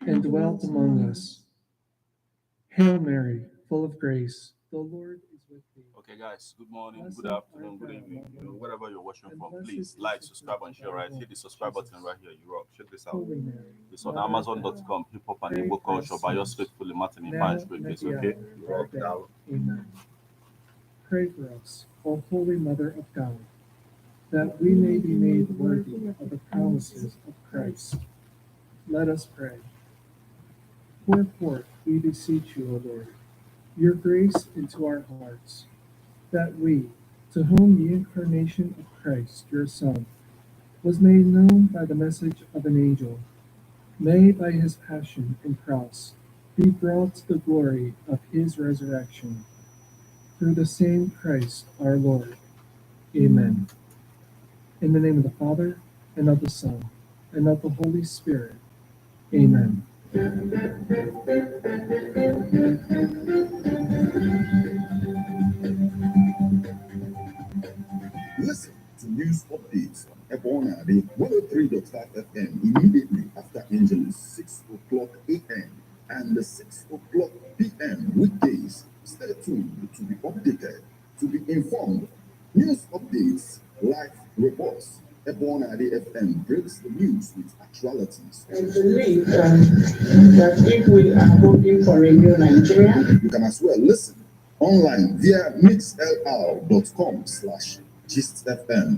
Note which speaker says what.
Speaker 1: and dwelt among us. Hail Mary, full of grace, the Lord is with thee.
Speaker 2: Okay, guys, good morning, good afternoon, good evening. Wherever you're watching from, please like, subscribe, and share. Right, hit the subscribe button right here. You rock. Check this out. It's on Amazon.com. Hip hop and Igbo culture by yours faithfully, Martin in Fine Street. It's okay. You rock down.
Speaker 1: Amen. Pray for us, O Holy Mother of God, that we may be made worthy of the promises of Christ. Let us pray. Pour forth, we beseech you, O Lord, your grace into our hearts, that we, to whom the incarnation of Christ, your Son, was made known by the message of an angel, may by his passion and cross be brought to the glory of his resurrection. Through the same Christ our Lord. Amen. In the name of the Father, and of the Son, and of the Holy Spirit. Amen.
Speaker 3: Listen to news updates on EBEONADI103.5FM immediately after Angelus 6 o'clock a.m. and 6 o'clock p.m. weekdays. Stay tuned to be updated, to be informed. News updates, live reports. EBEONADI FM breaks the news with actualities.
Speaker 4: I believe that if we are hoping for a new Nigeria,
Speaker 3: you can as well listen online via mixlr.com/GistFM.